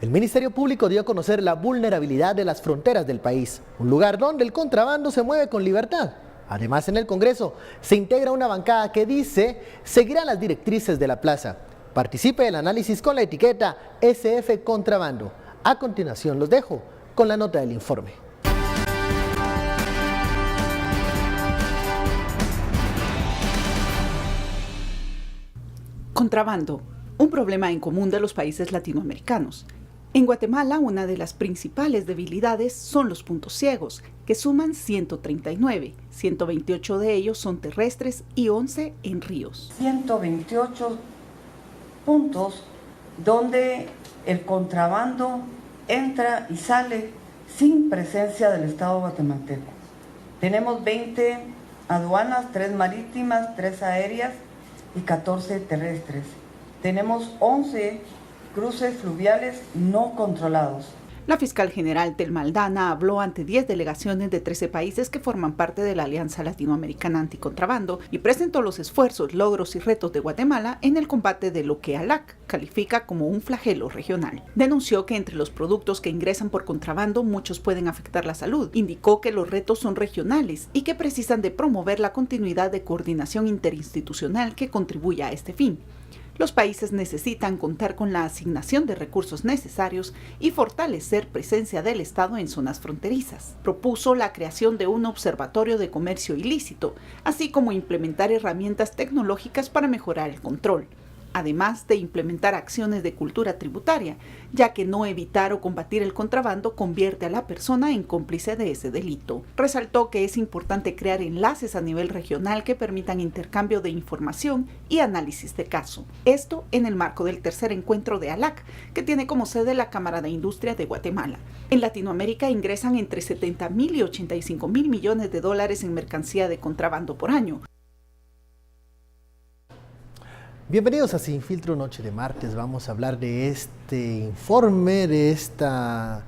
El Ministerio Público dio a conocer la vulnerabilidad de las fronteras del país, un lugar donde el contrabando se mueve con libertad. Además, en el Congreso se integra una bancada que dice seguirá las directrices de la plaza. Participe del análisis con la etiqueta SF Contrabando. A continuación los dejo con la nota del informe. Contrabando, un problema en común de los países latinoamericanos. En Guatemala, una de las principales debilidades son los puntos ciegos, que suman 139, 128 de ellos son terrestres y 11 en ríos. 128 puntos donde el contrabando entra y sale sin presencia del Estado guatemalteco. Tenemos 20 aduanas, 3 marítimas, 3 aéreas y 14 terrestres. Tenemos 11 cruces fluviales no controlados. La fiscal general Telma Aldana habló ante 10 delegaciones de 13 países que forman parte de la Alianza Latinoamericana Anticontrabando y presentó los esfuerzos, logros y retos de Guatemala en el combate de lo que ALAC califica como un flagelo regional. Denunció que entre los productos que ingresan por contrabando muchos pueden afectar la salud. Indicó que los retos son regionales y que precisan de promover la continuidad de coordinación interinstitucional que contribuya a este fin. Los países necesitan contar con la asignación de recursos necesarios y fortalecer presencia del Estado en zonas fronterizas. Propuso la creación de un observatorio de comercio ilícito, así como implementar herramientas tecnológicas para mejorar el control, además de implementar acciones de cultura tributaria, ya que no evitar o combatir el contrabando convierte a la persona en cómplice de ese delito. Resaltó que es importante crear enlaces a nivel regional que permitan intercambio de información y análisis de caso. Esto en el marco del tercer encuentro de ALAC, que tiene como sede la Cámara de Industria de Guatemala. En Latinoamérica ingresan entre 70.000 y 85.000 millones de dólares en mercancía de contrabando por año. Bienvenidos a Sin Filtro, noche de martes. Vamos a hablar de este informe, de estas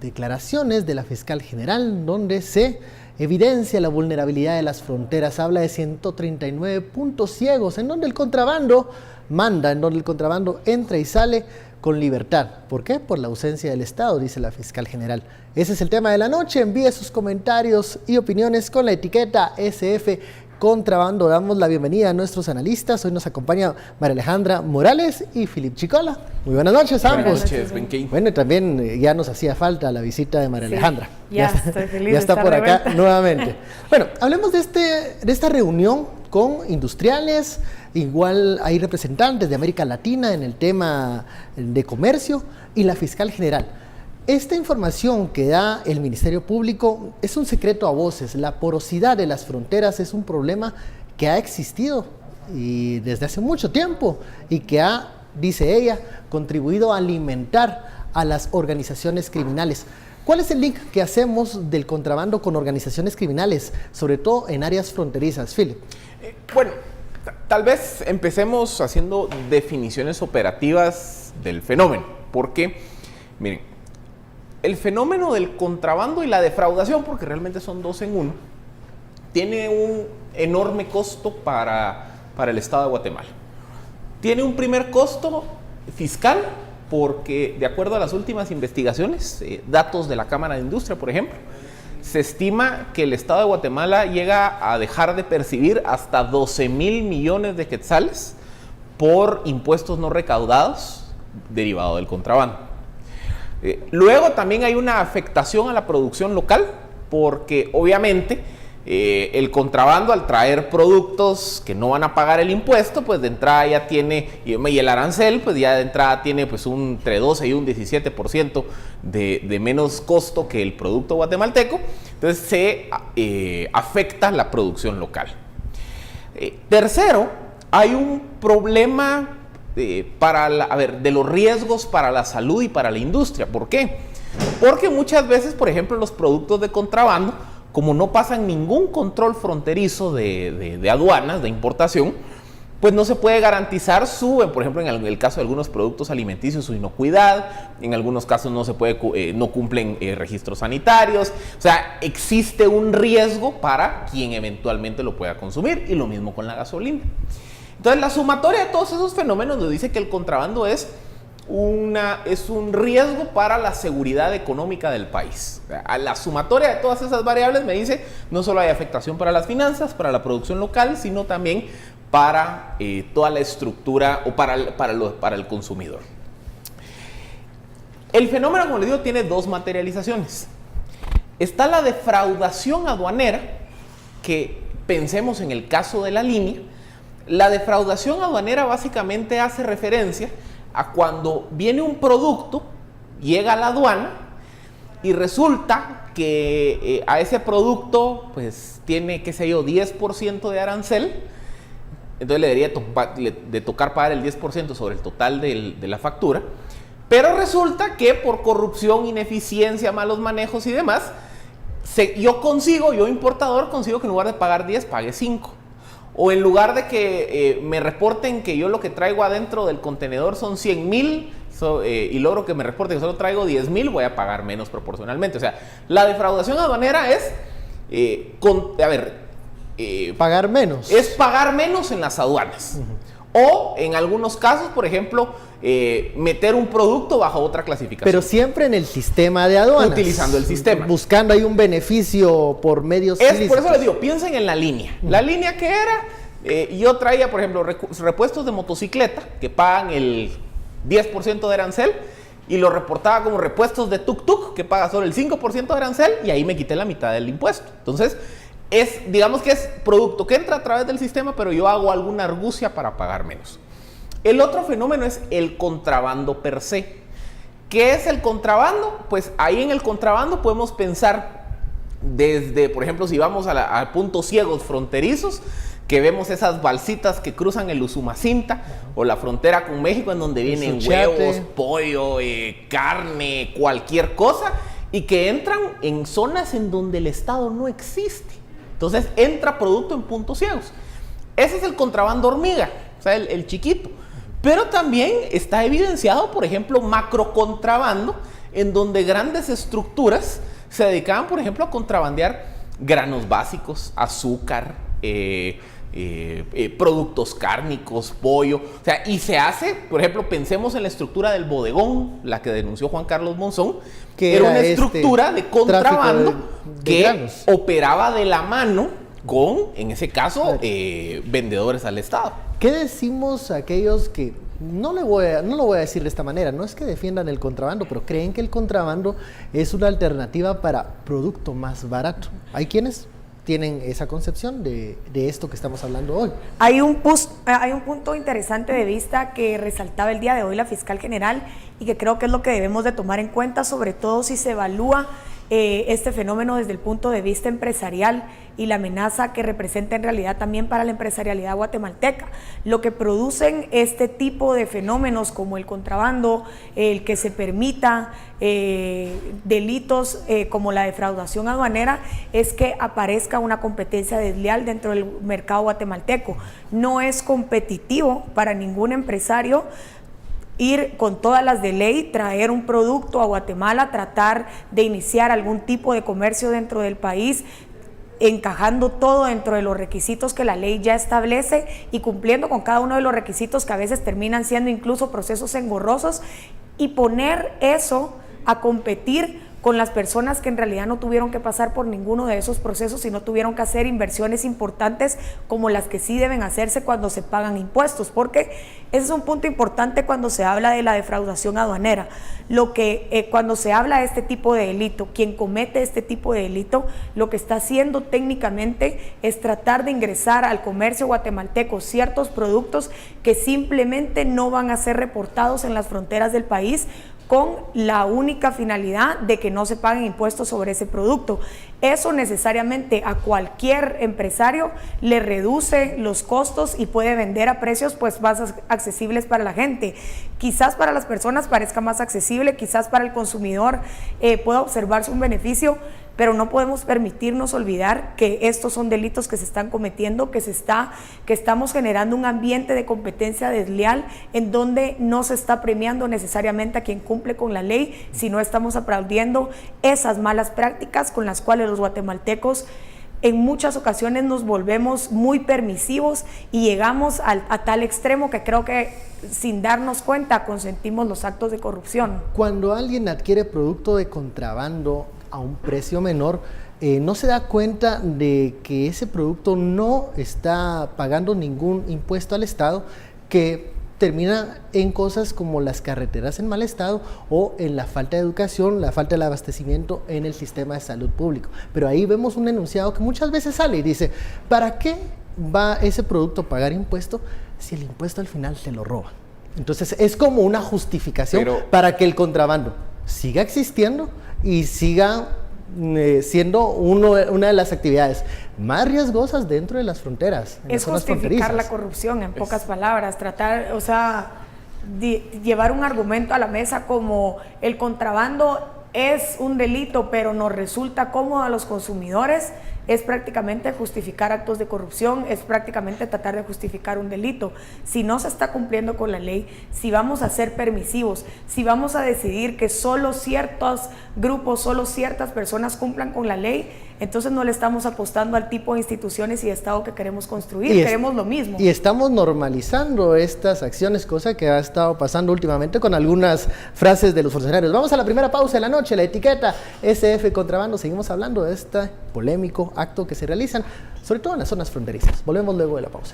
declaraciones de la fiscal general, donde se evidencia la vulnerabilidad de las fronteras. Habla de 139 puntos ciegos, en donde el contrabando manda, en donde el contrabando entra y sale con libertad. ¿Por qué? Por la ausencia del Estado, dice la fiscal general. Ese es el tema de la noche. Envíe sus comentarios y opiniones con la etiqueta SF Contrabando. Damos la bienvenida a nuestros analistas. Hoy nos acompaña María Alejandra Morales y Philip Chicola. Muy buenas noches a ambos. Buenas noches, Benquín. Bueno, y también ya nos hacía falta la visita de María Alejandra. Ya estoy feliz ya está de por estar acá nuevamente. Bueno, hablemos de esta reunión con industriales. Igual hay representantes de América Latina en el tema de comercio y la fiscal general. Esta información que da el Ministerio Público es un secreto a voces. La porosidad de las fronteras es un problema que ha existido y desde hace mucho tiempo y que ha, dice ella, contribuido a alimentar a las organizaciones criminales. ¿Cuál es el link que hacemos del contrabando con organizaciones criminales, sobre todo en áreas fronterizas, Philip? Bueno, tal vez empecemos haciendo definiciones operativas del fenómeno, porque, miren, el fenómeno del contrabando y la defraudación, porque realmente son dos en uno, tiene un enorme costo para el Estado de Guatemala. Tiene un primer costo fiscal, porque de acuerdo a las últimas investigaciones, datos de la Cámara de Industria, por ejemplo, se estima que el Estado de Guatemala llega a dejar de percibir hasta 12.000 millones de quetzales por impuestos no recaudados derivados del contrabando. Luego también hay una afectación a la producción local, porque obviamente el contrabando, al traer productos que no van a pagar el impuesto, pues de entrada ya tiene, y el arancel, pues ya de entrada tiene pues entre 12 y un 17% de menos costo que el producto guatemalteco. Entonces se afecta la producción local. Tercero, hay un problema de los riesgos para la salud y para la industria. ¿Por qué? Porque muchas veces, por ejemplo, los productos de contrabando, como no pasan ningún control fronterizo de aduanas, de importación, pues no se puede garantizar por ejemplo, en el caso de algunos productos alimenticios, su inocuidad. En algunos casos no cumplen registros sanitarios. O sea, existe un riesgo para quien eventualmente lo pueda consumir, y lo mismo con la gasolina. Entonces, la sumatoria de todos esos fenómenos nos dice que el contrabando es es un riesgo para la seguridad económica del país. A la sumatoria de todas esas variables me dice, no solo hay afectación para las finanzas, para la producción local, sino también para toda la estructura o para el consumidor. El fenómeno, como les digo, tiene dos materializaciones. Está la defraudación aduanera, que pensemos en el caso de la línea. La defraudación aduanera básicamente hace referencia a cuando viene un producto, llega a la aduana y resulta que a ese producto pues tiene, qué sé yo, 10% de arancel. Entonces le debería de tocar pagar el 10% sobre el total de la factura. Pero resulta que por corrupción, ineficiencia, malos manejos y demás, yo importador, consigo que en lugar de pagar 10, pague 5. O en lugar de que me reporten que yo lo que traigo adentro del contenedor son 100,000 y logro que me reporten que solo traigo 10,000, voy a pagar menos proporcionalmente. O sea, la defraudación aduanera es pagar menos. Es pagar menos en las aduanas. O en algunos casos, por ejemplo, meter un producto bajo otra clasificación. Pero siempre en el sistema de aduanas. Utilizando el sistema. Buscando ahí un beneficio por medios ilícitos. Por eso les digo, piensen en la línea. La línea que era, yo traía, por ejemplo, repuestos de motocicleta que pagan el 10% de arancel y lo reportaba como repuestos de tuk-tuk que paga solo el 5% de arancel y ahí me quité la mitad del impuesto. Entonces, digamos que es producto que entra a través del sistema, pero yo hago alguna argucia para pagar menos. El otro fenómeno es el contrabando per se. ¿Qué es el contrabando? Pues ahí en el contrabando podemos pensar desde, por ejemplo, si vamos a puntos ciegos fronterizos, que vemos esas balsitas que cruzan el Usumacinta o la frontera con México, en donde vienen huevos, pollo, carne, cualquier cosa, y que entran en zonas en donde el Estado no existe. Entonces entra producto en puntos ciegos. Ese es el contrabando hormiga, o sea, el chiquito. Pero también está evidenciado, por ejemplo, macrocontrabando, en donde grandes estructuras se dedicaban, por ejemplo, a contrabandear granos básicos, azúcar, productos cárnicos, pollo. O sea, y se hace, por ejemplo, pensemos en la estructura del bodegón, la que denunció Juan Carlos Monzón, que era una estructura de contrabando que granos operaba de la mano con, en ese caso, vendedores al Estado. ¿Qué decimos a aquellos que, no lo voy a decir de esta manera, no es que defiendan el contrabando, pero creen que el contrabando es una alternativa para producto más barato? Hay quienes tienen esa concepción de esto que estamos hablando hoy. Hay un punto interesante de vista que resaltaba el día de hoy la fiscal general y que creo que es lo que debemos de tomar en cuenta, sobre todo si se evalúa este fenómeno desde el punto de vista empresarial y la amenaza que representa en realidad también para la empresarialidad guatemalteca. Lo que producen este tipo de fenómenos como el contrabando, el que se permita delitos como la defraudación aduanera, es que aparezca una competencia desleal dentro del mercado guatemalteco. No es competitivo para ningún empresario ir con todas las de ley, traer un producto a Guatemala, tratar de iniciar algún tipo de comercio dentro del país, encajando todo dentro de los requisitos que la ley ya establece y cumpliendo con cada uno de los requisitos que a veces terminan siendo incluso procesos engorrosos, y poner eso a competir con las personas que en realidad no tuvieron que pasar por ninguno de esos procesos y no tuvieron que hacer inversiones importantes como las que sí deben hacerse cuando se pagan impuestos, porque ese es un punto importante cuando se habla de la defraudación aduanera. Cuando se habla de este tipo de delito, quien comete este tipo de delito, lo que está haciendo técnicamente es tratar de ingresar al comercio guatemalteco ciertos productos que simplemente no van a ser reportados en las fronteras del país, con la única finalidad de que no se paguen impuestos sobre ese producto. Eso necesariamente a cualquier empresario le reduce los costos y puede vender a precios pues más accesibles para la gente. Quizás para las personas parezca más accesible, quizás para el consumidor pueda observarse un beneficio, pero no podemos permitirnos olvidar que estos son delitos que se están cometiendo, que estamos generando un ambiente de competencia desleal en donde no se está premiando necesariamente a quien cumple con la ley, sino estamos aplaudiendo esas malas prácticas con las cuales los guatemaltecos en muchas ocasiones nos volvemos muy permisivos y llegamos a tal extremo que creo que sin darnos cuenta consentimos los actos de corrupción. Cuando alguien adquiere producto de contrabando a un precio menor, no se da cuenta de que ese producto no está pagando ningún impuesto al Estado, que termina en cosas como las carreteras en mal estado o en la falta de educación, la falta de abastecimiento en el sistema de salud público. Pero ahí vemos un enunciado que muchas veces sale y dice, ¿para qué va ese producto a pagar impuesto si el impuesto al final se lo roba? Entonces es como una justificación para que el contrabando siga existiendo y siga siendo una de las actividades más riesgosas dentro de las fronteras. Es justificar la corrupción, en pocas palabras, tratar, o sea, llevar un argumento a la mesa como el contrabando es un delito, pero nos resulta cómodo a los consumidores, es prácticamente justificar actos de corrupción, es prácticamente tratar de justificar un delito. Si no se está cumpliendo con la ley, si vamos a ser permisivos, si vamos a decidir que solo ciertos grupos, solo ciertas personas cumplan con la ley, entonces no le estamos apostando al tipo de instituciones y de Estado que queremos construir, queremos lo mismo. Y estamos normalizando estas acciones, cosa que ha estado pasando últimamente con algunas frases de los funcionarios. Vamos a la primera pausa de la noche, la etiqueta SF Contrabando. Seguimos hablando de este polémico acto que se realizan, sobre todo en las zonas fronterizas. Volvemos luego de la pausa.